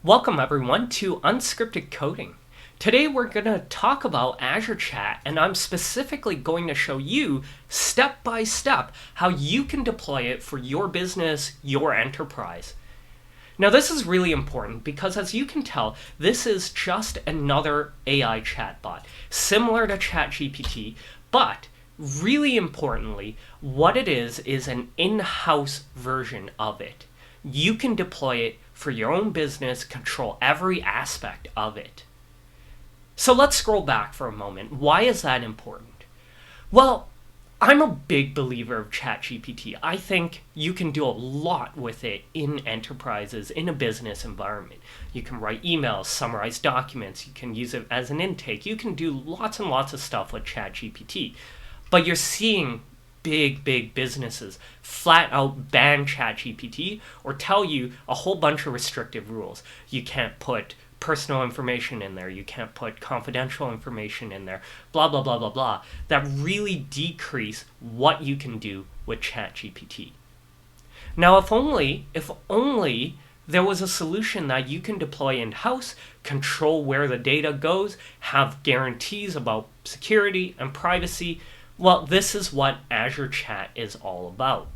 Welcome everyone to Unscripted Coding. Today we're going to talk about Azure Chat, and I'm specifically going to show you step by step how you can deploy it for your business, your enterprise. Now this is really important because, as you can tell, this is just another AI chatbot, similar to ChatGPT, but really importantly, what it is an in-house version of it. You can deploy it for your own business, control every aspect of it. So let's scroll back for a moment. Why is that important? Well, I'm a big believer of ChatGPT. I think you can do a lot with it in enterprises, in a business environment. You can write emails, summarize documents, you can use it as an intake, you can do lots and lots of stuff with ChatGPT. But you're seeing big businesses flat out ban ChatGPT or tell you a whole bunch of restrictive rules. You can't put personal information in there, you can't put confidential information in there, blah blah blah blah blah, that really decrease what you can do with ChatGPT. Now if only there was a solution that you can deploy in-house, control where the data goes, have guarantees about security and privacy. Well, this is what Azure Chat is all about.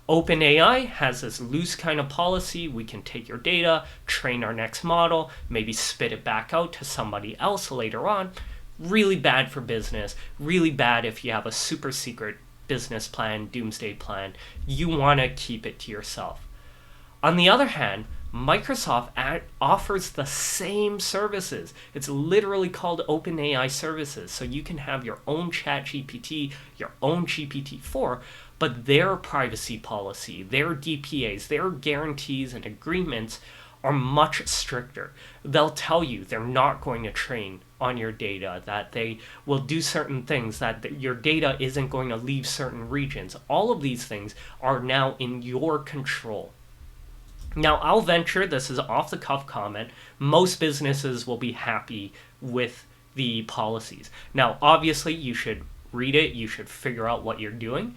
OpenAI has this loose kind of policy. We can take your data, train our next model, maybe spit it back out to somebody else later on. Really bad for business, really bad if you have a super secret business plan, doomsday plan. You want to keep it to yourself. On the other hand, Microsoft offers the same services. It's literally called OpenAI services. So you can have your own ChatGPT, your own GPT-4, but their privacy policy, their DPAs, their guarantees and agreements are much stricter. They'll tell you they're not going to train on your data, that they will do certain things, that your data isn't going to leave certain regions. All of these things are now in your control. Now, I'll venture, this is off-the-cuff comment, most businesses will be happy with the policies. Now, obviously, you should read it, you should figure out what you're doing,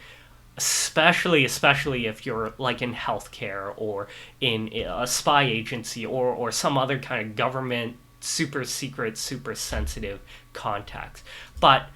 especially if you're like in healthcare or in a spy agency or some other kind of government, super secret, super sensitive context. But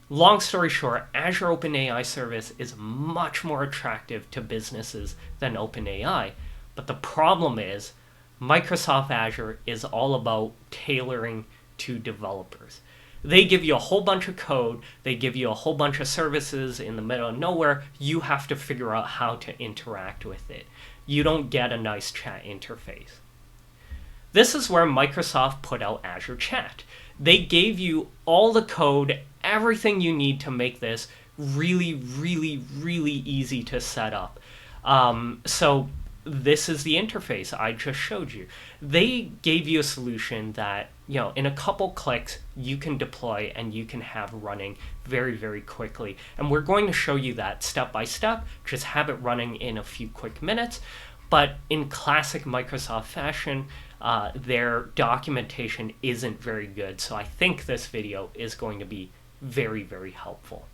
long story short, Azure OpenAI service is much more attractive to businesses than OpenAI. But the problem is, Microsoft Azure is all about tailoring to developers. They give you a whole bunch of code, they give you a whole bunch of services in the middle of nowhere. You have to figure out how to interact with it. You don't get a nice chat interface. This is where Microsoft put out Azure Chat. They gave you all the code, everything you need to make this really easy to set up. So this is the interface I just showed you. They gave you a solution that, in a couple clicks, you can deploy and you can have running very quickly. And we're going to show you that step by step, just have it running in a few quick minutes. But in classic Microsoft fashion, their documentation isn't very good. So I think this video is going to be very helpful.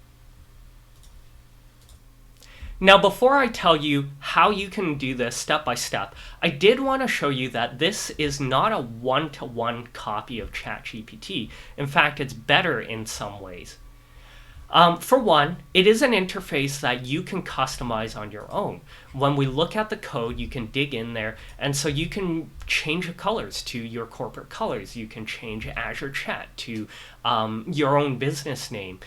Now, before I tell you how you can do this step by step, I did want to show you that this is not a one-to-one copy of ChatGPT. In fact, it's better in some ways. For one, it is an interface that you can customize on your own. When we look at the code, you can dig in there, and so you can change the colors to your corporate colors. You can change Azure Chat to your own business name.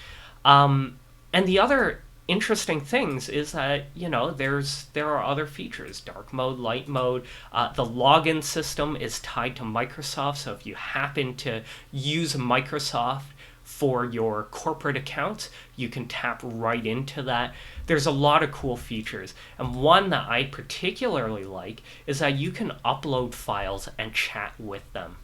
And the other interesting things is that there are other features: dark mode, light mode. The login system is tied to Microsoft, so if you happen to use Microsoft for your corporate accounts, you can tap right into that. There's a lot of cool features, and one that I particularly like is that you can upload files and chat with them.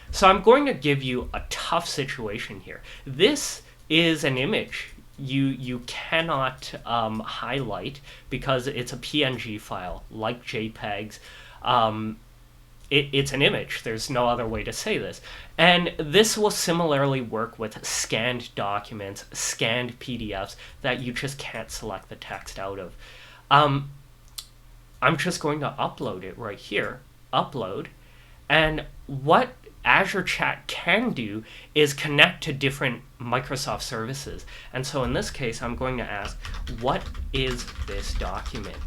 So I'm going to give you a tough situation here. This is an image you cannot highlight because it's a PNG file, like JPEGs. It's an image. There's no other way to say this. And this will similarly work with scanned documents, scanned PDFs that you just can't select the text out of. I'm just going to upload it right here. Upload. And what Azure Chat can do is connect to different Microsoft services. And so in this case, I'm going to ask, what is this document?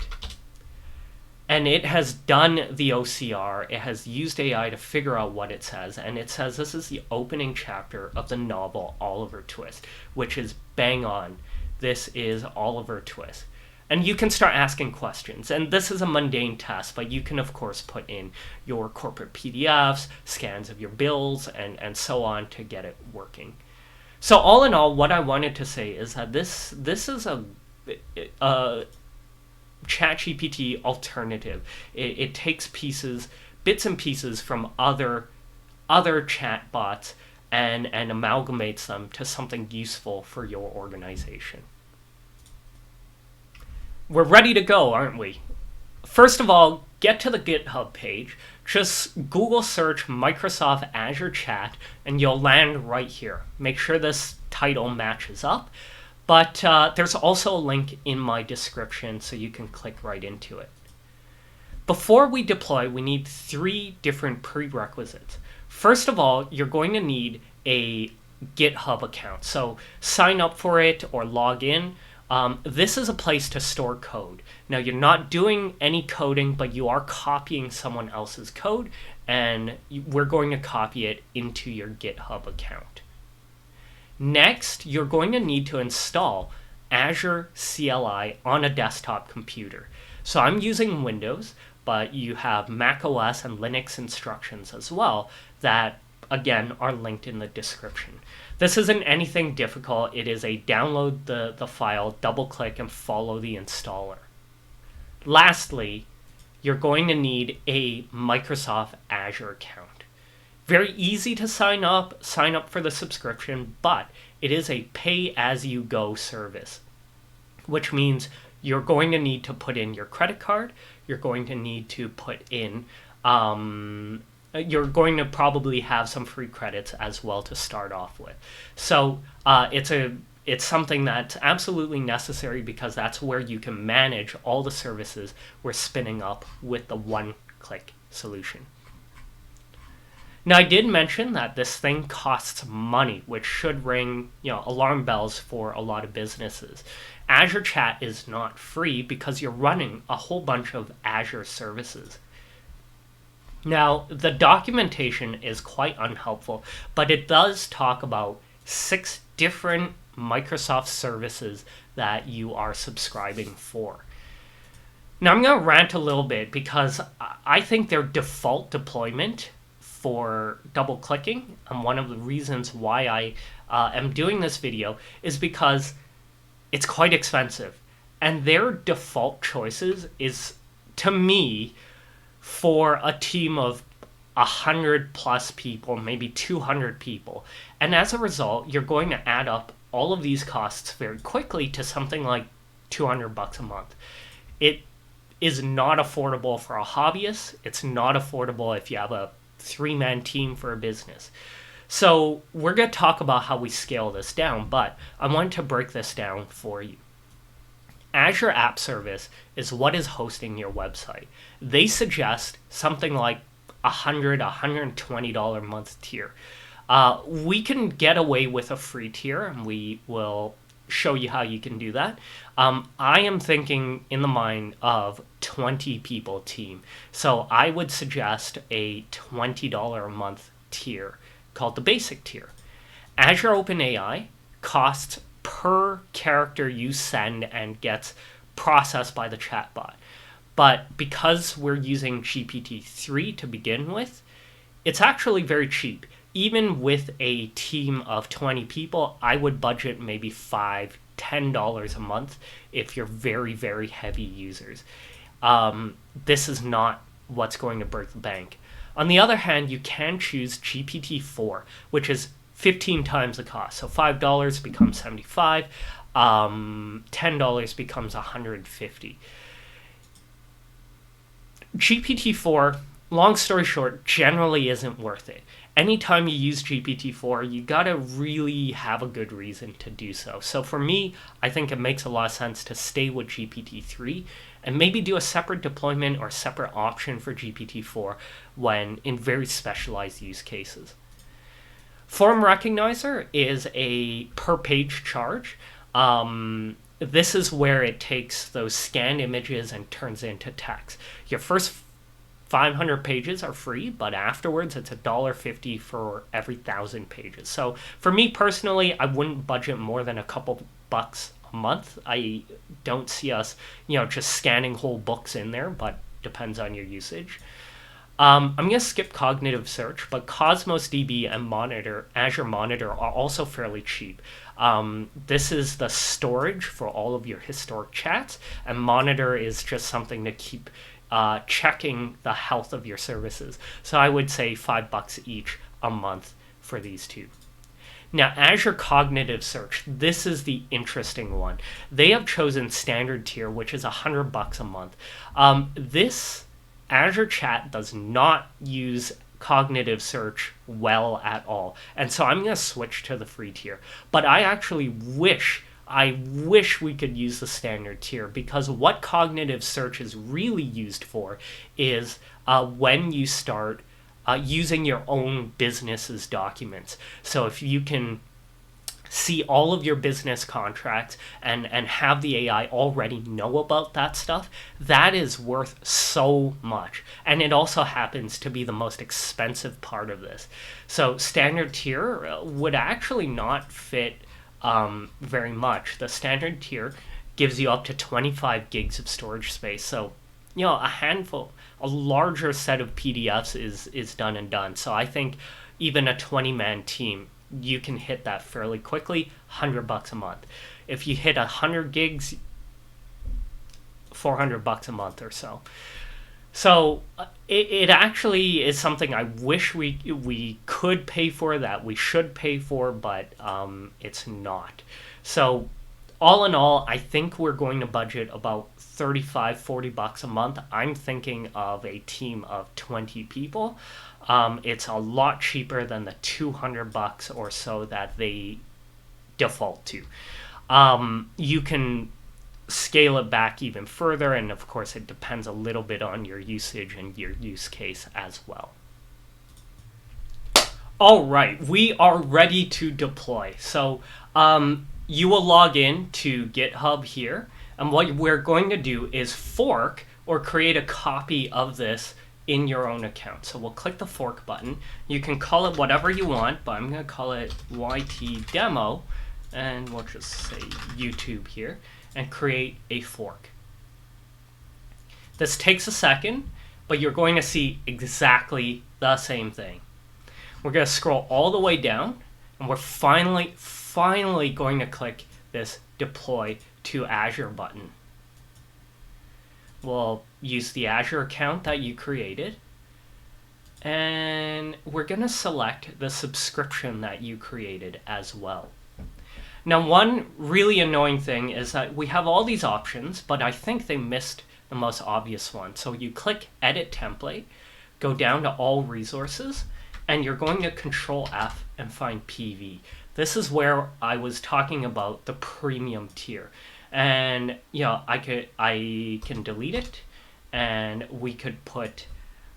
And it has done the OCR. It has used AI to figure out what it says. And it says this is the opening chapter of the novel Oliver Twist, which is bang on. This is Oliver Twist. And you can start asking questions. And this is a mundane task, but you can, of course, put in your corporate PDFs, scans of your bills, and so on to get it working. So all in all, what I wanted to say is that this is a ChatGPT alternative. It takes bits and pieces from other chatbots and amalgamates them to something useful for your organization. We're ready to go, aren't we? First of all, get to the GitHub page. Just Google search Microsoft Azure Chat, and you'll land right here. Make sure this title matches up. But there's also a link in my description, so you can click right into it. Before we deploy, we need 3 different prerequisites. First of all, you're going to need a GitHub account. So sign up for it or log in. This is a place to store code. Now, you're not doing any coding, but you are copying someone else's code, and we're going to copy it into your GitHub account. Next, you're going to need to install Azure CLI on a desktop computer. So I'm using Windows, but you have Mac OS and Linux instructions as well that, again, are linked in the description. This isn't anything difficult. It is a download the file, double-click, and follow the installer. Lastly, you're going to need a Microsoft Azure account. Very easy to sign up for the subscription, but it is a pay-as-you-go service, which means you're going to need to put in your credit card, you're going to need to put in, you're going to probably have some free credits as well to start off with. So it's something that's absolutely necessary because that's where you can manage all the services we're spinning up with the one-click solution. Now, I did mention that this thing costs money, which should ring, alarm bells for a lot of businesses. Azure Chat is not free because you're running a whole bunch of Azure services. Now, the documentation is quite unhelpful, but it does talk about 6 different Microsoft services that you are subscribing for. Now, I'm going to rant a little bit because I think their default deployment for double clicking, and one of the reasons why I am doing this video is because it's quite expensive, and their default choices is, to me, for a team of 100 plus people, maybe 200 people, and as a result, you're going to add up all of these costs very quickly to something like $200 a month. It is not affordable for a hobbyist. It's not affordable if you have a 3-man team for a business. So we're going to talk about how we scale this down, but I want to break this down for you. Azure App Service is what is hosting your website. They suggest something like $100, $120 a month tier. We can get away with a free tier, and we will show you how you can do that. I am thinking in the mind of 20 people team. So I would suggest a $20 a month tier called the basic tier. Azure OpenAI costs per character you send and gets processed by the chatbot. But because we're using GPT-3 to begin with, it's actually very cheap. Even with a team of 20 people, I would budget maybe $5, $10 a month if you're very, very heavy users. This is not what's going to break the bank. On the other hand, you can choose GPT-4, which is 15 times the cost. So $5 becomes $75, $10 becomes $150. GPT-4, long story short, generally isn't worth it. Anytime you use GPT-4, you gotta really have a good reason to do so. So for me, I think it makes a lot of sense to stay with GPT-3 and maybe do a separate deployment or separate option for GPT-4 when in very specialized use cases. Form Recognizer is a per page charge. This is where it takes those scanned images and turns it into text. Your first 500 pages are free, but afterwards it's $1.50 for every 1,000 pages. So for me personally, I wouldn't budget more than a couple bucks a month. I don't see us, just scanning whole books in there, but depends on your usage. I'm going to skip cognitive search, but Cosmos DB and Azure Monitor are also fairly cheap. This is the storage for all of your historic chats, and Monitor is just something to keep checking the health of your services. So I would say $5 each a month for these two. Now, Azure Cognitive Search, this is the interesting one. They have chosen standard tier, which is $100 a month. This Azure Chat does not use cognitive search well at all. And so I'm going to switch to the free tier. But I actually wish we could use the standard tier, because what cognitive search is really used for is when you start using your own business's documents. So if you can see all of your business contracts and have the AI already know about that stuff, that is worth so much. And it also happens to be the most expensive part of this. So standard tier would actually not fit very much. The standard tier gives you up to 25 gigs of storage space. So, a larger set of PDFs is done and done. So I think even a 20-man team, you can hit that fairly quickly, $100 a month. If you hit 100 gigs, $400 a month or so. So it actually is something I wish we could pay for, that we should pay for, but it's not. So all in all, I think we're going to budget about $35-40 a month. I'm thinking of a team of 20 people. It's a lot cheaper than the $200 or so that they default to. You can scale it back even further, and of course it depends a little bit on your usage and your use case as well. All right, we are ready to deploy. So you will log in to GitHub here, and what we're going to do is fork or create a copy of this in your own account. So we'll click the fork button. You can call it whatever you want, but I'm going to call it YT demo, and we'll just say YouTube here, and create a fork. This takes a second, but you're going to see exactly the same thing. We're going to scroll all the way down, and we're finally going to click this deploy to Azure button. We'll use the Azure account that you created, and we're going to select the subscription that you created as well. Now, one really annoying thing is that we have all these options, but I think they missed the most obvious one. So you click Edit Template, go down to All Resources, and you're going to Control F and find PV. This is where I was talking about the premium tier. And I can delete it, and we could put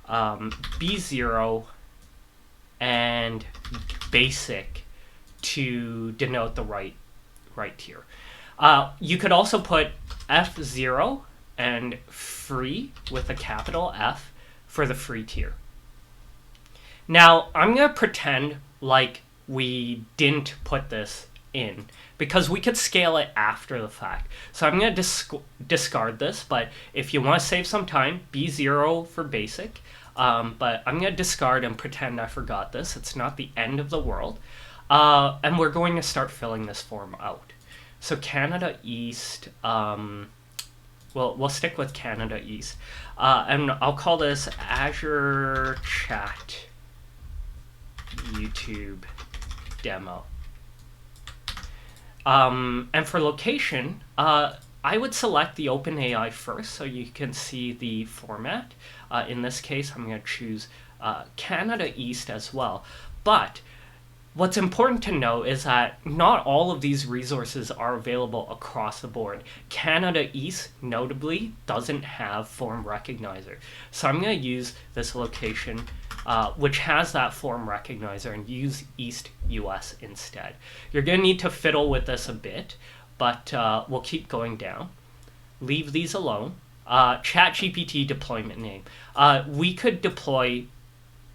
B0 and basic to denote the right tier. You could also put F0 and free with a capital F for the free tier. Now, I'm going to pretend like we didn't put this in, because we could scale it after the fact. So I'm going to discard this, but if you want to save some time, B0 for basic. But I'm going to discard and pretend I forgot this. It's not the end of the world. And we're going to start filling this form out. So Canada East, we'll stick with Canada East. And I'll call this Azure Chat YouTube demo. And for location, I would select the OpenAI first so you can see the format. In this case, I'm going to choose Canada East as well. But What's important to know is that not all of these resources are available across the board. Canada East, notably, doesn't have form recognizer. So I'm going to use this location, which has that form recognizer, and use East US instead. You're going to need to fiddle with this a bit, but we'll keep going down. Leave these alone. ChatGPT deployment name. We could deploy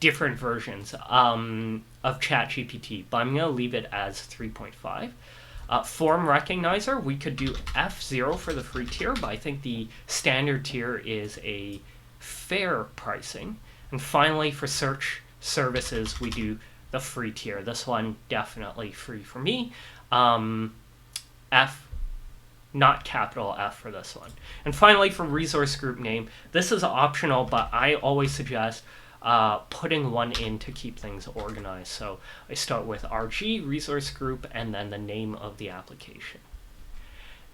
different versions of ChatGPT, but I'm going to leave it as 3.5. Form recognizer, we could do F0 for the free tier, but I think the standard tier is a fair pricing. And finally, for search services, we do the free tier. This one definitely free for me. F, not capital F for this one. And finally, for resource group name, this is optional, but I always suggest putting one in to keep things organized. So I start with RG, resource group, and then the name of the application.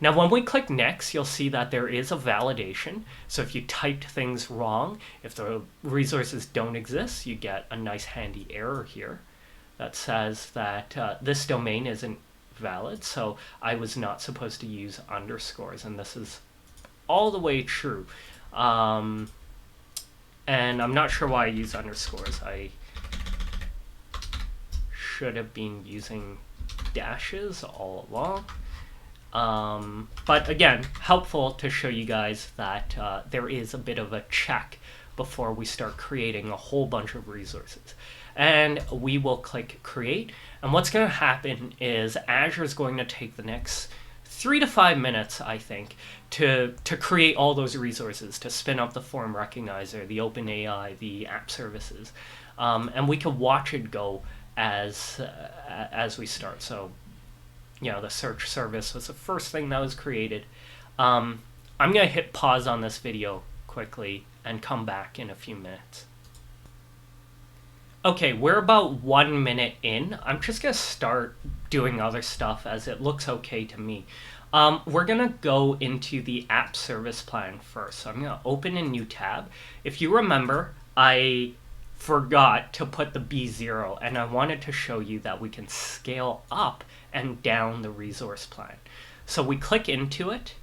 Now, when we click next, you'll see that there is a validation. So if you typed things wrong, if the resources don't exist, you get a nice handy error here that says that this domain isn't valid. So I was not supposed to use underscores, and this is all the way true. And I'm not sure why I use underscores. I should have been using dashes all along. But again, helpful to show you guys that there is a bit of a check before we start creating a whole bunch of resources. And we will click create. And what's going to happen is Azure is going to take the next 3 to 5 minutes, I think, to create all those resources, to spin up the form recognizer, the OpenAI, the app services, and we can watch it go as we start. So, the search service was the first thing that was created. I'm going to hit pause on this video quickly and come back in a few minutes. Okay, we're about 1 minute in. I'm just going to start doing other stuff as it looks okay to me. We're going to go into the app service plan first. So I'm going to open a new tab. If you remember, I forgot to put the B0, and I wanted to show you that we can scale up and down the resource plan. So we click into it,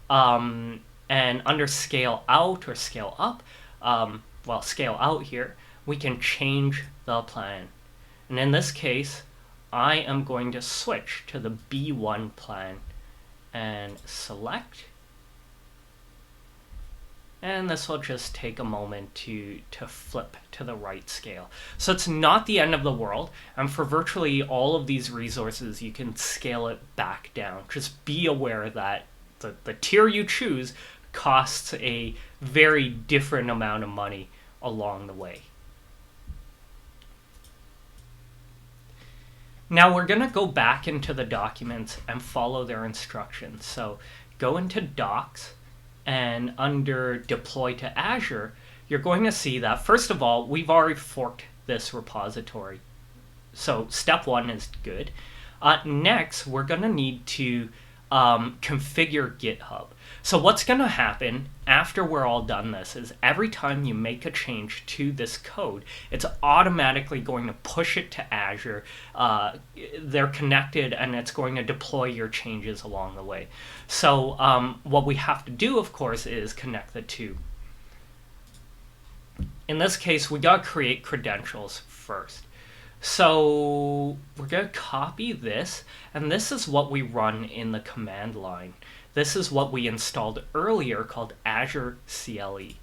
and under scale out or scale up, scale out here, we can change the plan. And in this case, I am going to switch to the B1 plan and select. And this will just take a moment to flip to the right scale. So it's not the end of the world. And for virtually all of these resources, you can scale it back down. Just be aware that the tier you choose costs a very different amount of money along the way. Now we're going to go back into the documents and follow their instructions. So go into Docs, and under Deploy to Azure, you're going to see that, first of all, we've already forked this repository. So step 1 is good. Next, we're going to need to configure GitHub. So what's going to happen after we're all done this is every time you make a change to this code, it's automatically going to push it to Azure. They're connected, and it's going to deploy your changes along the way. So what we have to do, of course, is connect the two. In this case, we got to create credentials first. So we're going to copy this, and this is what we run in the command line. This is what we installed earlier called Azure CLE.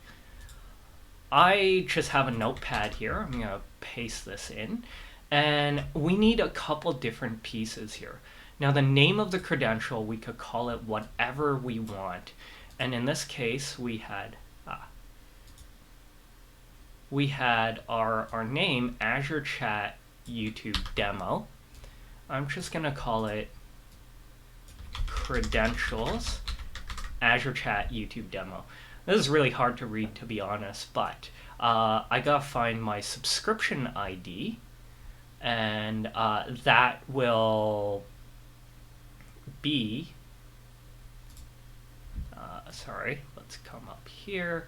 I just have a notepad here. I'm going to paste this in. And we need a couple different pieces here. Now, the name of the credential, we could call it whatever we want. And in this case, we had our name, Azure Chat YouTube Demo. I'm just going to call it Credentials Azure Chat YouTube Demo. This is really hard to read, to be honest, but I gotta find my subscription ID, and that will be let's come up here.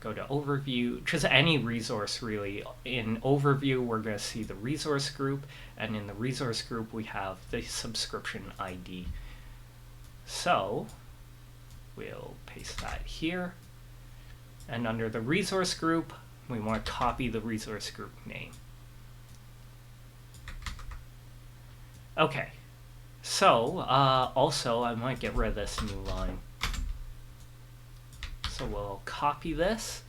Go to overview, just any resource really. In overview, we're going to see the resource group, and in the resource group, we have the subscription ID. So we'll paste that here. And under the resource group, we want to copy the resource group name. Okay, so also I might get rid of this new line. So we'll copy this.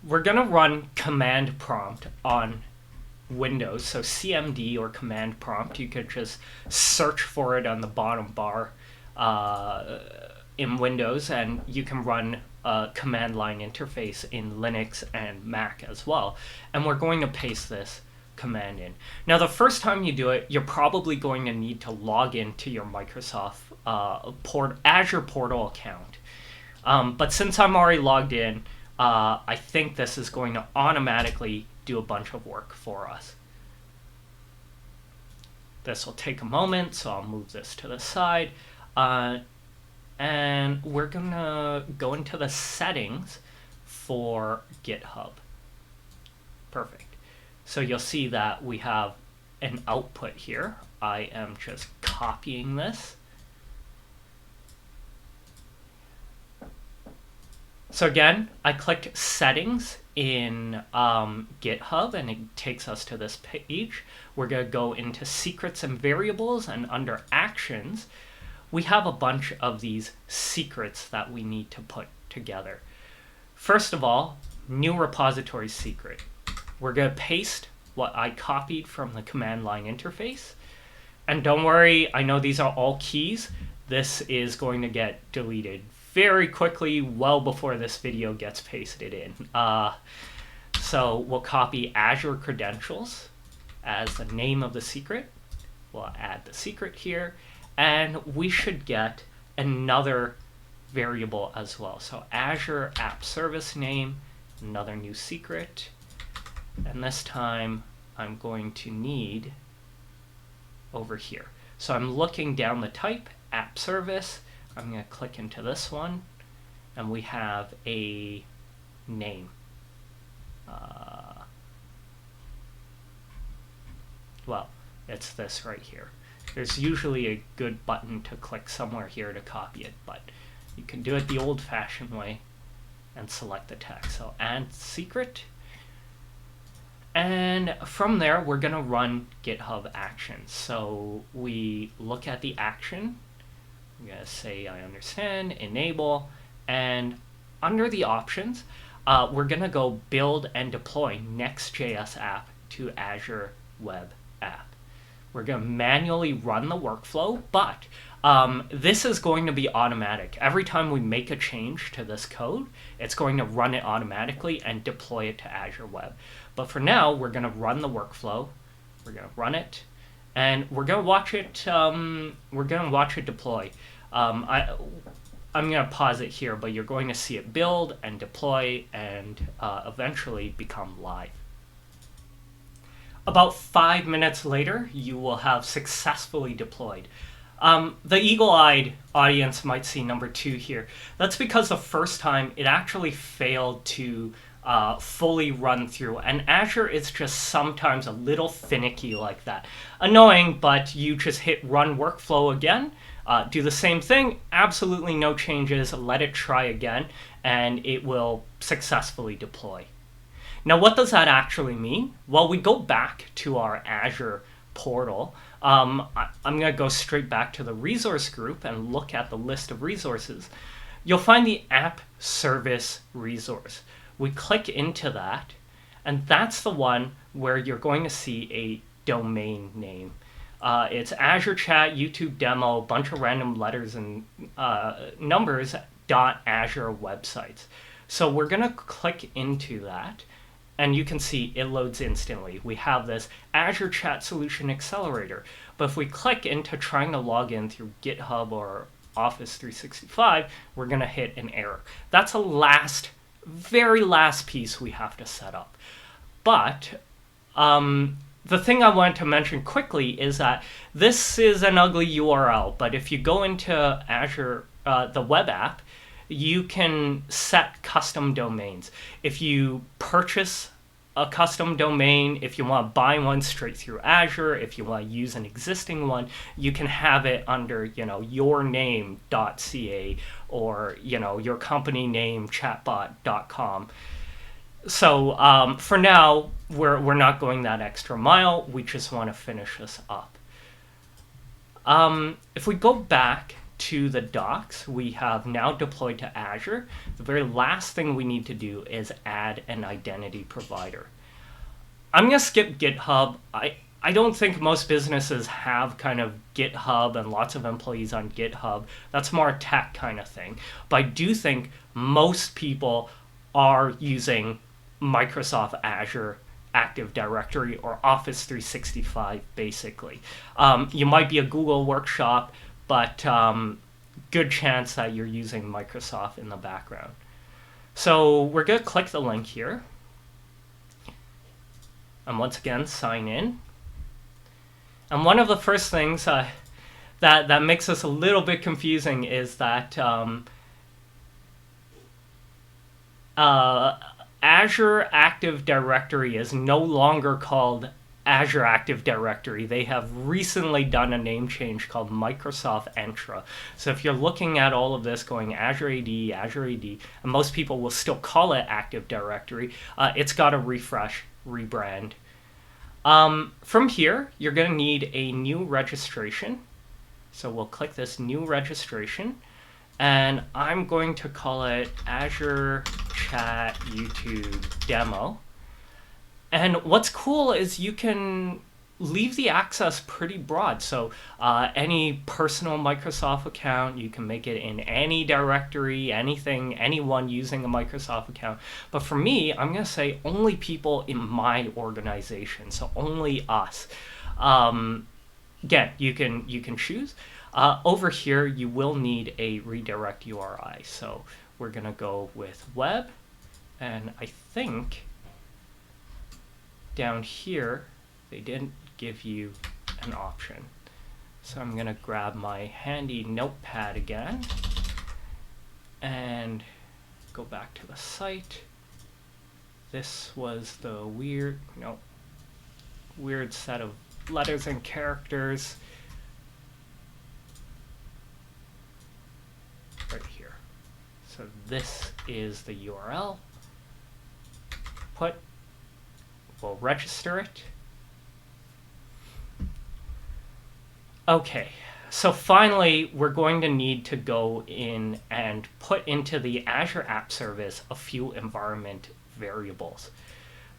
We're going to run command prompt on Windows, so CMD or command prompt. You could just search for it on the bottom bar in Windows, and you can run a command line interface in Linux and Mac as well. And we're going to paste this command in. Now, the first time you do it, you're probably going to need to log into your Microsoft Azure portal account. But since I'm already logged in, I think this is going to automatically do a bunch of work for us. This will take a moment, so I'll move this to the side. And we're going to go into the settings for GitHub. Perfect. So you'll see that we have an output here. I am just copying this. So again, I clicked settings in GitHub, and it takes us to this page. We're going to go into secrets and variables, and under actions, we have a bunch of these secrets that we need to put together. First of all, new repository secret. We're going to paste what I copied from the command line interface. And don't worry, I know these are all keys. This is going to get deleted very quickly, well before this video gets pasted in. So we'll copy Azure credentials as the name of the secret. We'll add the secret here, and we should get another variable as well. So Azure app service name, another new secret. And this time I'm going to need over here. So I'm looking down the type, app service. I'm going to click into this one, and we have a name. Well, it's this right here. There's usually a good button to click somewhere here to copy it, but you can do it the old-fashioned way and select the text. So add secret. And from there, we're going to run GitHub actions. So we look at the action. I'm going to say I understand, enable, and under the options, we're going to go build and deploy Next.js app to Azure Web App. We're going to manually run the workflow, but this is going to be automatic. Every time we make a change to this code, it's going to run it automatically and deploy it to Azure Web. But for now, we're going to run the workflow. We're going to run it, and we're going to watch it. We're going to watch it deploy. I'm going to pause it here, but you're going to see it build and deploy and eventually become live. About 5 minutes later, you will have successfully deployed. The eagle-eyed audience might see number 2 here. That's because the first time it actually failed to fully run through, and Azure is just sometimes a little finicky like that. Annoying, but you just hit run workflow again, do the same thing, absolutely no changes, let it try again, and it will successfully deploy. Now, what does that actually mean? Well, we go back to our Azure portal. I'm going to go straight back to the resource group and look at the list of resources. You'll find the app service resource. We click into that, and that's the one where you're going to see a domain name. It's Azure Chat, YouTube demo, a bunch of random letters and numbers, .azure websites. So we're going to click into that, and you can see it loads instantly. We have this Azure Chat Solution Accelerator. But if we click into trying to log in through GitHub or Office 365, we're going to hit an error. That's a very last piece we have to set up. But the thing I wanted to mention quickly is that this is an ugly URL, but if you go into Azure the web app, you can set custom domains. If you purchase a custom domain, if you want to buy one straight through Azure, if you want to use an existing one, you can have it under, yourname.ca or, your company name chatbot.com. So for now, we're not going that extra mile. We just want to finish this up. If we go back to the docs we have now deployed to Azure, the very last thing we need to do is add an identity provider. I'm going to skip GitHub. I don't think most businesses have kind of GitHub and lots of employees on GitHub. That's more a tech kind of thing. But I do think most people are using Microsoft Azure Active Directory or Office 365 basically. You might be a Google workshop, but good chance that you're using Microsoft in the background. So we're going to click the link here. And once again, sign in. And one of the first things that makes us a little bit confusing is that Azure Active Directory is no longer called Azure Active Directory. They have recently done a name change called Microsoft Entra. So if you're looking at all of this going Azure AD, and most people will still call it Active Directory, it's got to refresh, rebrand. From here, you're going to need a new registration. So we'll click this new registration, and I'm going to call it Azure Chat YouTube Demo. And what's cool is you can leave the access pretty broad. So any personal Microsoft account, you can make it in any directory, anyone using a Microsoft account. But for me, I'm going to say only people in my organization, so only us. Again, you can choose. Over here, you will need a redirect URI. So we're going to go with web, and I think down here, they didn't give you an option. So I'm going to grab my handy notepad again and go back to the site. This was the weird set of letters and characters right here. So this is the URL. We'll register it. Okay, so finally, we're going to need to go in and put into the Azure App Service a few environment variables.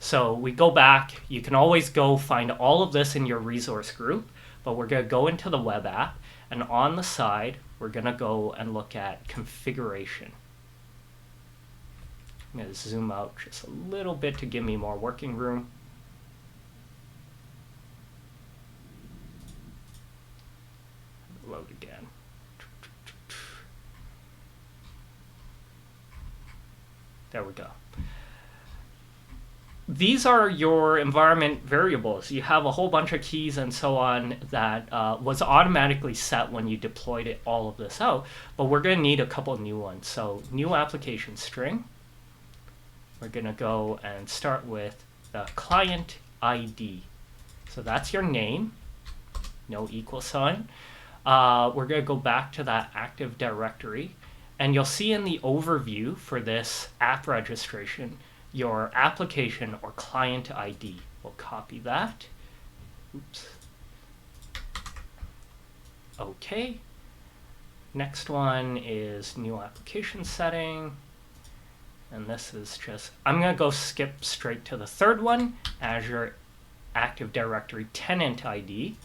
So we go back. You can always go find all of this in your resource group, but we're going to go into the web app, and on the side, we're going to go and look at configuration. I'm going to zoom out just a little bit to give me more working room. Load again. There we go. These are your environment variables. You have a whole bunch of keys and so on that was automatically set when you deployed all of this out, but we're going to need a couple new ones. So new application string. We're going to go and start with the client ID. So that's your name, no equal sign. We're going to go back to that Active Directory, and you'll see in the overview for this app registration, your application or client ID. We'll copy that. Oops. Okay. Next one is new application setting. And this is just, I'm going to go skip straight to the third one, Azure Active Directory tenant ID.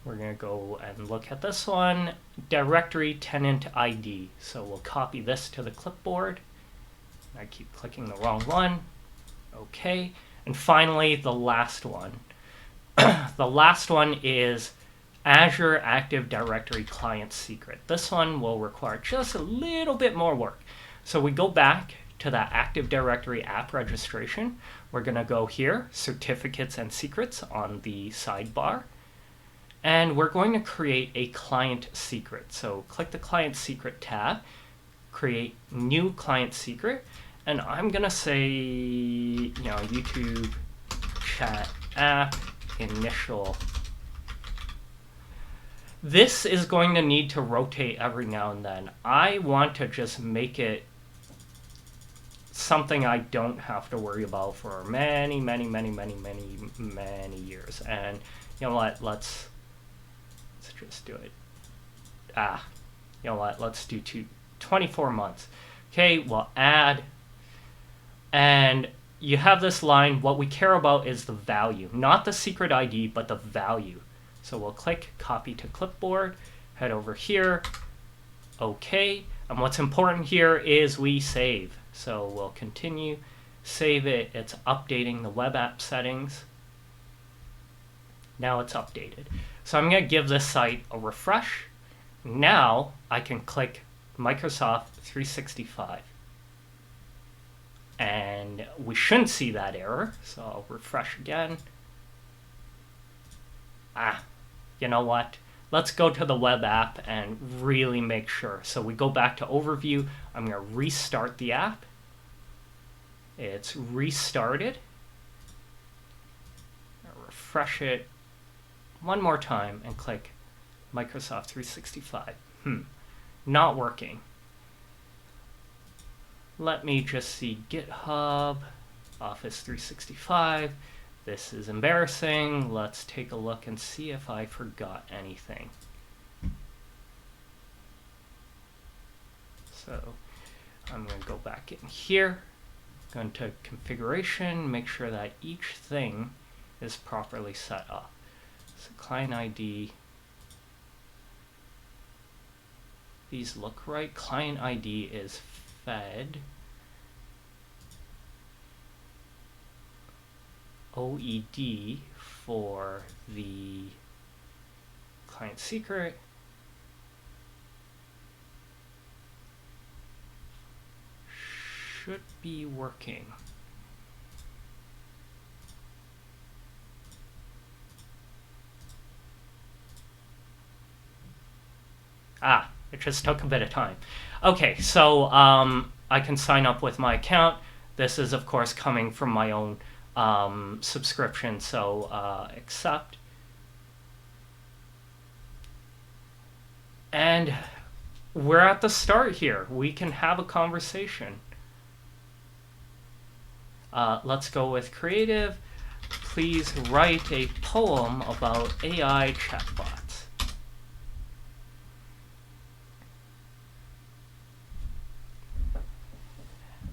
We're going to go and look at this one, directory tenant ID. So we'll copy this to the clipboard. I keep clicking the wrong one. Okay. And finally, the last one. The last one is Azure Active Directory client secret. This one will require just a little bit more work. So we go back to that Active Directory app registration. We're going to go here, certificates and secrets on the sidebar. And we're going to create a client secret. So click the client secret tab, create new client secret, and I'm gonna say, YouTube chat app initial. This is going to need to rotate every now and then. I want to just make it something I don't have to worry about for many years. And you know what? Let's just do it. Let's do 24 months. Okay, we'll add. And you have this line. What we care about is the value, not the secret ID, but the value. So we'll click copy to clipboard, head over here, OK. And what's important here is we save. So we'll continue, save it. It's updating the web app settings. Now it's updated. So I'm going to give this site a refresh. Now I can click Microsoft 365. And we shouldn't see that error. So I'll refresh again. You know what? Let's go to the web app and really make sure. So we go back to overview. I'm going to restart the app. It's restarted. I'll refresh it one more time and click Microsoft 365. Not working. Let me just see GitHub, Office 365. This is embarrassing. Let's take a look and see if I forgot anything. So I'm going to go back in here, go into configuration, make sure that each thing is properly set up. So client ID, these look right. Client ID is fed. OED for the client secret. Should be working. It just took a bit of time. Okay, so I can sign up with my account. This is, of course, coming from my own subscription, so accept. And we're at the start here. We can have a conversation. Let's go with creative. Please write a poem about AI chatbots.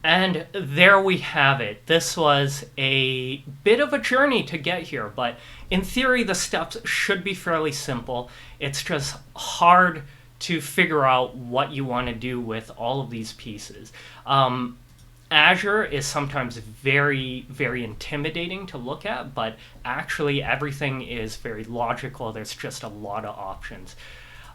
And there we have it. This was a bit of a journey to get here, but in theory, the steps should be fairly simple. It's just hard to figure out what you want to do with all of these pieces. Azure is sometimes very, very intimidating to look at, but actually everything is very logical. There's just a lot of options.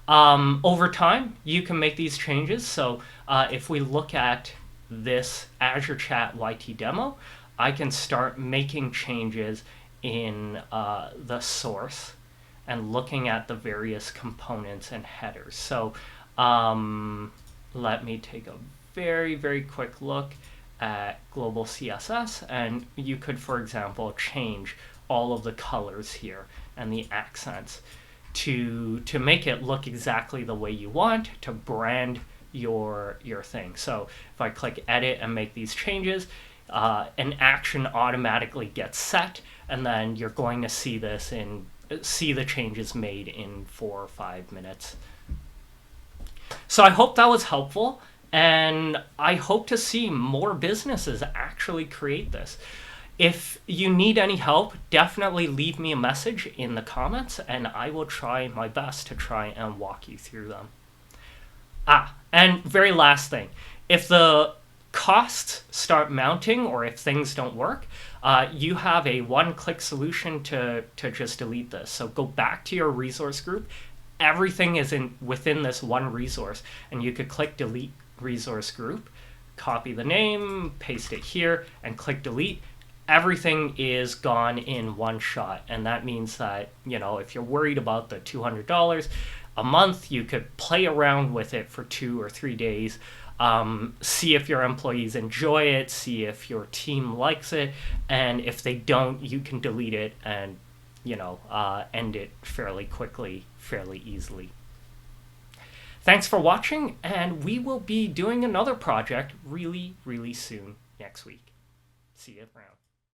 Over time, you can make these changes. So if we look at this Azure Chat YT demo, I can start making changes in the source and looking at the various components and headers. So let me take a very, very quick look at global CSS, and you could, for example, change all of the colors here and the accents to make it look exactly the way you want, to brand your thing. So if I click edit and make these changes, an action automatically gets set, and then you're going to see this see the changes made in 4 or 5 minutes. So I hope that was helpful, and I hope to see more businesses actually create this. If you need any help, definitely leave me a message in the comments, and I will try my best to try and walk you through them. And very last thing, if the costs start mounting or if things don't work, you have a one-click solution to just delete this. So go back to your resource group. Everything is within this one resource, and you could click delete resource group, copy the name, paste it here, and click delete. everything is gone in one shot. And that means that, if you're worried about the $200 a month, you could play around with it for 2 or 3 days. See if your employees enjoy it, see if your team likes it, and if they don't, you can delete it and end it fairly quickly, fairly easily. Thanks for watching, and we will be doing another project really, really soon next week. See you around.